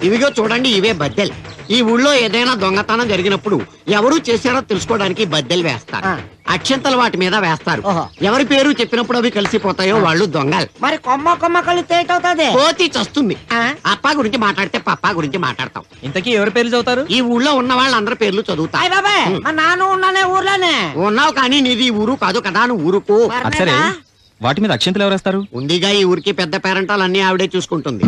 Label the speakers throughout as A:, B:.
A: ఇవిగో చూడండి, ఇవే బద్దెలు. ఈ ఊళ్ళో ఏదైనా దొంగతనం జరిగినప్పుడు ఎవరు చేశారో తెలుసుకోవడానికి బద్దెలు వేస్తారు. అక్షంతలు వాటి మీద వేస్తారు. ఎవరి పేరు చెప్పినప్పుడు అవి కలిసిపోతాయో వాళ్ళు దొంగలు.
B: మరి కొమ్మ కలిస్తే ఏటవుతుంది?
A: కోతి చస్తుంది. అప్ప గురించి మాట్లాడితే పప్పా గురించి మాట్లాడతాం.
C: ఇంతకీ ఎవరి పేర్లు చదువుతారు?
A: ఈ ఊళ్ళో ఉన్న వాళ్ళందరి పేర్లు చదువుతా.
B: అయ్య బాబాయ్, మా నాన్న ఉన్నానే ఊర్లోనే.
A: ఉన్నావు కానీ నీది ఊరు కాదు కదా, నువ్వు ఊరుకు.
C: సరే, వాటి మీద అక్షంతలు ఎవరేస్తారు?
A: ఉందిగా ఈ ఊరికి పెద్ద పేరంటాలన్నీ ఆవిడే చూసుకుంటుంది.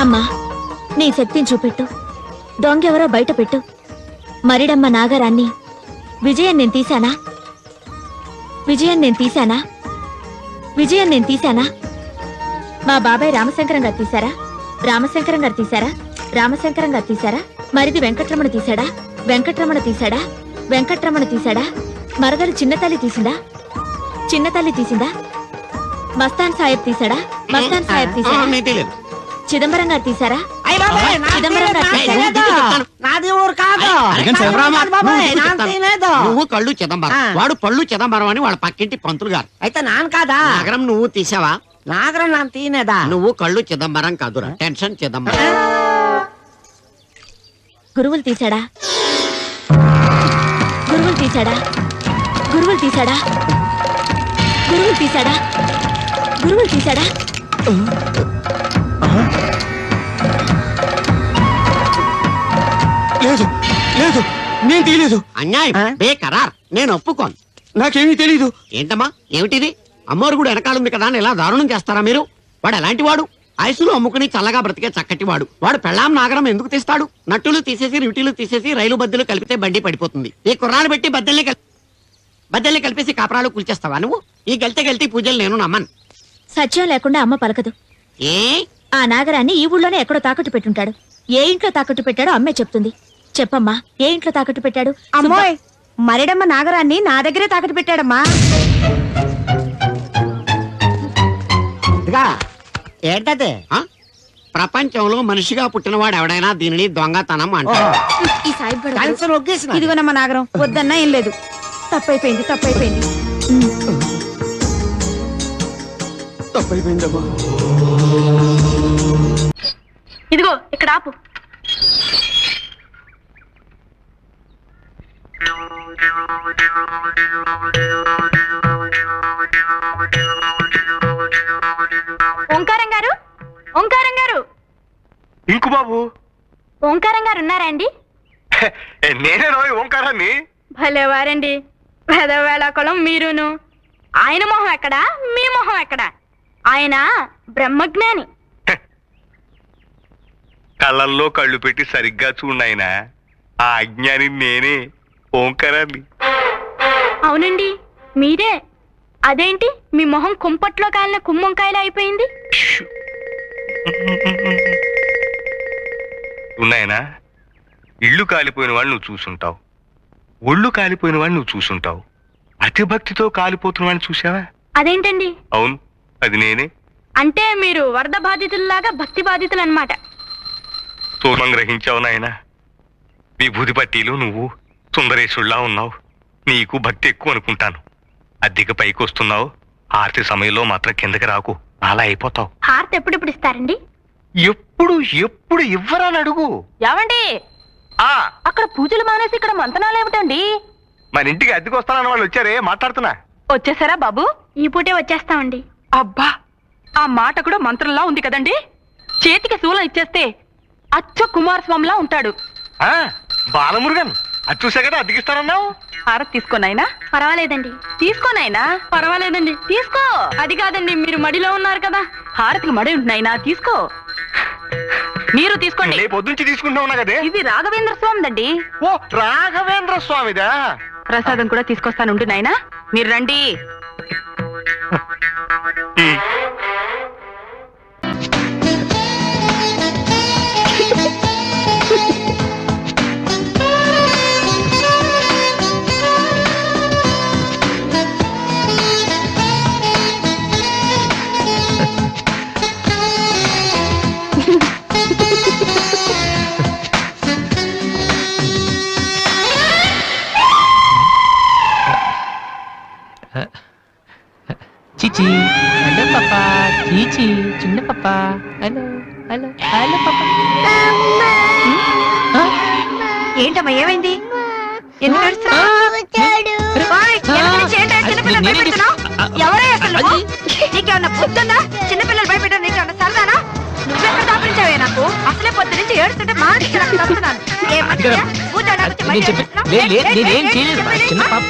D: అమ్మా, నీ శక్తిని చూపెట్టు. దొంగెవరో బయట పెట్టు. మరిడమ్మ నాగరాన్ని విజయం నేను తీశానా? విజయం నేను తీశానా? విజయం నేను తీశానా? మా బాబాయ్ రామశంకరం గారు తీశారా? రామశంకరం గారు తీశారా? రామశంకరం గారు తీశారా? మరిది వెంకట్రమణ తీశాడా? వెంకట్రమణ తీశాడా? వెంకట్రమణ తీశాడా? మరదలు చిన్నతల్లి తీసిందా? చిన్నతల్లి తీసిందా? మస్తాన్ సాహెబ్ తీశాడా? మస్తాన్ సాహెబ్ తీశాడా? చిదంబరం గారు తీశారా?
B: అయ్య బాబాయ్,
D: చిదంబరం గారు తీశారా?
B: నాది ఊరు కాదు. బాబాయ్, నాన్న తినేదు.
A: నువ్వు కళ్ళు చిదంబరం, వాడు పళ్ళు చిదంబరం అని వాళ్ళ పక్కింటి పంతులు గారు.
B: అయితే నాన్న కాదా?
A: నగరం నువ్వు తీసావా?
B: నాగరం నాన్న తినేదా?
A: నువ్వు కళ్ళు చిదంబరం కాదురా, టెన్షన్ చిదంబరం.
D: గురువులు తీశాడా? గురువులు తీశాడా? గురువులు తీశాడా? గురువులు తీశాడా? గురువులు తీశాడా?
A: లేదు లేదు, నేను తీయలేదు. అన్యాయం, బేకరార్, నేను ఒప్పుకోను. నాకేమీ తెలీదు. ఏంటమ్మా ఏమిటిది? అమ్మోరు కూడా వెనకాలంది కదా అని ఇలా దారుణం చేస్తారా మీరు? వాడు ఎలాంటి వాడు? ఐసులు అమ్ముకుని చల్లగా బ్రతికే చక్కటి వాడు. వాడు పెళ్ళాం నాగరం ఎందుకు తీస్తాడు? నట్టులు తీసేసి రిటీలు తీసేసి రైలు బద్దెలు కలిపితే బండి పడిపోతుంది. ఈ కుర్రాలు పెట్టి బద్దెల్ని కలిపేసి కాపరాలు కూల్చేస్తావా నువ్వు? ఈ గెల్తే పూజలు నేను నమ్మను.
D: సత్యం లేకుండా అమ్మ పలకదు.
A: ఏ
D: ఆ నాగరాన్ని ఈ ఊళ్ళోనే ఎక్కడో తాకట్టు పెట్టుంటాడు. ఏ ఇంట్లో తాకట్టు పెట్టాడో అమ్మే చెప్తుంది. చెప్పమ్మా, ఏ ఇంట్లో తాకట్టు పెట్టాడు?
E: అమ్మోయ్, మరిడమ్మ నాగరాన్ని నా దగ్గరే తాకట్టు పెట్టాడమ్మా.
B: ఏంటది?
A: ప్రపంచంలో మనిషిగా పుట్టినవాడు ఎవడైనా దీనిని దొంగతనం అంటాడు.
D: ఈ సాయిబ్ గడు
B: కనీసం నొగ్గేసిన.
E: ఇదిగోనమ్మ నాగరం, వద్దన్నా ఏం లేదు. తప్పైపోయింది.
A: తప్పైపోయిందమ్మా.
D: ఇదిగో ఇక్కడ ఆపు. ఓంకారం గారు, ఓంకారం గారు.
F: ఇంకు బాబు,
D: ఓంకారం గారు ఉన్నారా అండి?
F: నేనే రోయ్ ఓంకారాన్ని.
D: భలేవారండి, పెదవేళాకుళం మీరును. ఆయన మొహం ఎక్కడా, మీ మొహం ఎక్కడా? ఆయన బ్రహ్మజ్ఞాని.
F: కళ్ళల్లో కళ్ళు పెట్టి సరిగ్గా చూడాయన. ఆ అజ్ఞాని నేనే, ఓంకారాన్ని.
D: అవునండి, మీరే. అదేంటి మీ మొహం కుంపట్లో కాలిన కుమ్మంకాయలు అయిపోయింది?
F: ఉన్నాయనా, ఇళ్ళు కాలిపోయిన వాళ్ళు నువ్వు చూసుంటావు, ఒళ్ళు కాలిపోయిన వాళ్ళు నువ్వు చూసుంటావు. అతి భక్తితో కాలిపోతున్న వాడిని చూసావా?
D: అదేంటండి?
F: అవును, అది నేనే.
D: అంటే మీరు వరద బాధితుల్లాగా భక్తి బాధితులు అన్నమాట.
F: సోమం గ్రహించావు నాయనా. విభూతి పట్టీలు నువ్వు సుందరేశుల్లా ఉన్నావు. నీకు భక్తి ఎక్కువ అనుకుంటాను. అద్దెకి పైకి వస్తున్నావు, ఆర్తి సమయంలో మాత్రం కిందకి రాకు, అలా అయిపోతావు.
D: హారతి ఎప్పుడెప్పుడు ఇస్తారండి?
F: ఎప్పుడు ఇవ్వరని అడుగు.
E: ఏమండి, అక్కడ పూజలు మానేసి ఇక్కడ మంతనాలు ఏమిటండి?
F: మన ఇంటికి అద్దెకి వస్తానన్న వాళ్ళు వచ్చారే, మాట్లాడుతున్నా.
E: వచ్చేసారా బాబు?
D: ఈ పూటే వచ్చేస్తామండి.
E: అబ్బా, ఆ మాట కూడా మంత్రంలా ఉంది కదండి. చేతికి శూలం ఇచ్చేస్తే అచ్చ కుమారస్వామిలా ఉంటాడు.
F: బాలమురుగన్, అది చూసా కదా అద్దెకిస్తానన్నావు.
E: హారతి తీసుకోనాయినా?
D: పర్వాలేదండి.
E: తీసుకోనాయినా?
D: పర్వాలేదండి.
E: తీసుకో.
D: అది కాదండి, మీరు మడిలో ఉన్నారు కదా.
E: హారతికి మడి ఉంటున్నాయినా, తీసుకో. మీరు తీసుకోండి.
F: పొద్దుంచి తీసుకుంటున్నా కదే.
E: ఇది రాఘవేంద్ర స్వామిదండి.
F: ఓ, రాఘవేంద్ర స్వామిదా?
E: ప్రసాదం కూడా తీసుకొస్తానుండు నాయనా, మీరు రండి.
B: చిచి హలో పాపా చీచి చిన్న పాపా హలో హలో హలో పాపా
E: ఏంటమ్మా ఏమైంది? ఎందుకు ఏడుస్తున్నావ్? ఓయ్, ఎందుకు నుంచి ఏంటి చిన్నపిల్లలు భయపెడుతున్నావ్? ఎవరే అసలు నువ్వు? నీకేమన్నా బుద్ధుందా? చిన్నపిల్లలు భయపెట్టారు నీకేమన్నా సరదానా? నువ్వెక్కడ దాపరించావే నాకు? అసలే పొద్దు నుంచి ఏడుస్తుంటే మానేసి నాకు తప్పుతున్నాను. ఏం మంచిదా? కూర్చోడానికి వచ్చి మళ్ళీ ఏడుస్తున్నావ్?
B: నేనేం చేయలేదు చిన్న పాప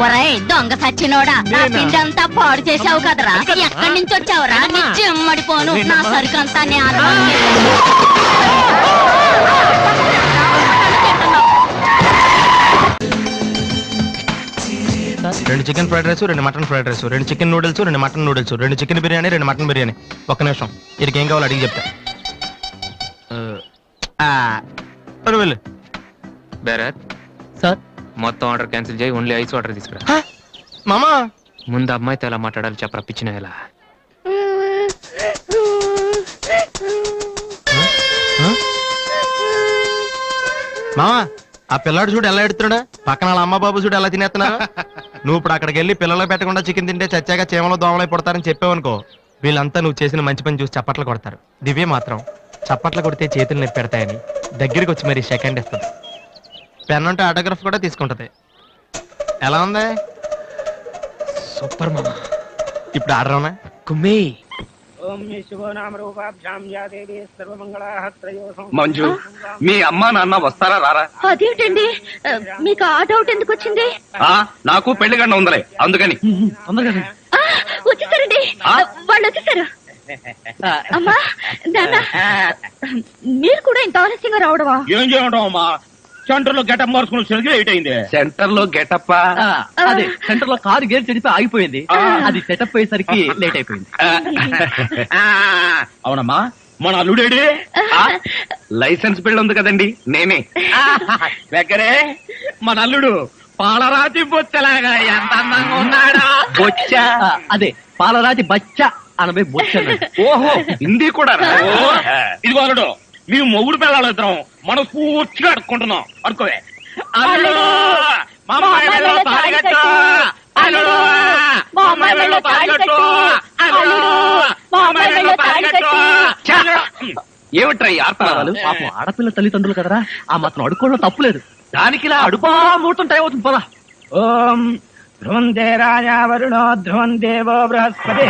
G: ఒరేయ్ దొంగ సచ్చినోడా, నా పిండంతా పాడు చేసావు కదరా. ఎక్కడి నుంచి వచ్చావురా? నీ చెమ్మడిపోను నా సరుకంతా నేను
H: రెండు చికెన్ ఫ్రైడ్ రైస్, రెండు మటన్ ఫ్రైడ్ రైస్, రెండు చికెన్ నూడిల్స్, రెండు మటన్ నూడిల్స్, రెండు చికెన్ బిర్యానీ, రెండు మటన్ బిర్యానీ. ఒక్క నిమిషం, వీరికి ఏం కావాలో అడిగి చెప్తా. వెళ్ళు.
I: బేరర్
B: సార్
I: మొత్తం ఆర్డర్ క్యాన్సిల్ చేయి, ఓన్లీ ఐస్ వాటర్ తీసుకురా.
H: మామా
I: ముందు అమ్మాయితో ఎలా మాట్లాడాలి చెప్పరా పిచ్చిన ఎలా.
H: మామా ఆ పిల్లాడు చూడు ఎలా ఎడుతున్నాడా, పక్కన వాళ్ళ అమ్మ బాబు చూడు ఎలా తినేస్తున్నా. నువ్వు ఇప్పుడు అక్కడికి వెళ్ళి పిల్లలు పెట్టకుండా చికెన్ తింటే చచ్చాక చీమలో దోమలై పడతారని చెప్పావనుకో, వీళ్ళంతా నువ్వు చేసిన మంచి పని చూసి చప్పట్లు కొడతారు. దివ్య మాత్రం చప్పట్లు కొడితే చేతులు నొప్పి పెడతాయని దగ్గరికి వచ్చి మరి సెకండ్ ఇస్తుంది. పెన్ అంటే ఆటోగ్రాఫ్ కూడా తీసుకుంటది. ఎలా ఉంది?
I: సూపర్ మామా.
H: ఇప్పుడు ఆర్డర్ అవునా?
I: కుమ్మి
F: మంజు, మీ అమ్మా నాన్న వస్తారా రారా?
D: అదేంటండి మీకు ఆ డౌట్ ఎందుకు వచ్చింది?
F: నాకు పెళ్లి గంట ఉందలే అందుకని.
D: వచ్చేసారండి, వాళ్ళు వచ్చేసారు. అమ్మా నాన్న, మీరు కూడా ఇంత ఆలస్యంగా రావడమా?
A: ఏం చేయడం అమ్మా, సెంటర్ లో గెటప్ మార్చుకుని లేట్ అయింది.
F: సెంటర్ లో గెటప్
B: అదే సెంటర్ లో కారు గేర్ చెడిపి ఆగిపోయింది, అది సెటప్ అయ్యేసరికి లేట్ అయిపోయింది.
A: అవునమ్మా, మన అల్లుడేడి?
F: లైసెన్స్ బిల్ ఉంది కదండి, నేనే.
A: దగ్గరే మన అల్లుడు పాలరాతి బొచ్చలాగా ఎంత అందంగా ఉన్నాడా.
F: బొచ్చా?
B: అదే పాలరాతి బచ్చ అనబై బొచ్చ.
F: ఓహో, హిందీ కూడా.
A: ఇదిగో అల్లుడు, మేము మొగుడు పిల్లలు ఇద్దరం మనం పూర్తిగా అడుక్కుంటున్నాం. అడుకోవే అల్లుడు, మా అమ్మాయి మెడలో తాళి కట్టు. అల్లుడు, మా అమ్మాయి మెడలో తాళి కట్టు. అల్లుడు, మా అమ్మాయి మెడలో తాళి కట్టు.
F: ఏమిట్రా ఈ ఆర్తనాదాలు?
B: పాపం ఆడపిల్ల తల్లిదండ్రులు కదరా, ఆ మాత్రం అడుక్కోవడం తప్పులేదు.
F: దానికి ఇలా
B: అడుపా ముహూర్తం టైం అవుతుంది పదా.
A: ఓం ధ్రువంతే రాజా వరుణో ధ్రువం దేవో బృహస్పతి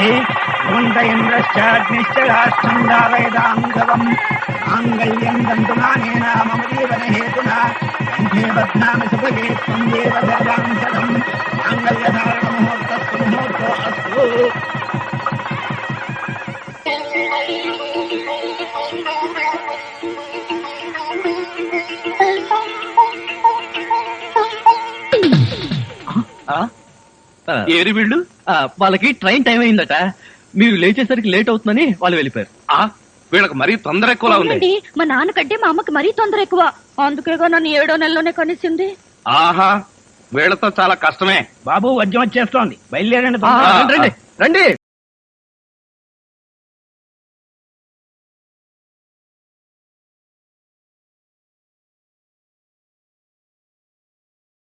A: ధ్రువంత ఇంద్రశ్చాగ్నిశ్చ రాష్ట్రం దావైదాంగవం మాంగళ్యం దంతునానేన మమ జీవన హేతునా కంఠే బధ్నామి సుభగే త్వం దేవ సర్వాం సదం మాంగళ్యధారణ ముహూర్తస్తు ముహూర్తో అస్తు.
B: ఏరి వీళ్ళు వాళ్ళకి ట్రైన్ టైం అయిందట, మీరు లేచేసరికి లేట్ అవుతుందని వాళ్ళు వెళ్ళిపోయారు.
F: వీళ్ళకి మరీ తొందర ఎక్కువలా ఉంది.
D: అవునండి, మా నాన్నకంటే మా అమ్మకి మరీ తొందర ఎక్కువ, అందుకేగా నన్ను 7వ నెలలోనే కనిసింది.
F: ఆహా, వీళ్ళతో చాలా కష్టమే.
A: బాబు వద్యం వచ్చేస్తోంది, బయలుదేరండి.
B: రండి రండి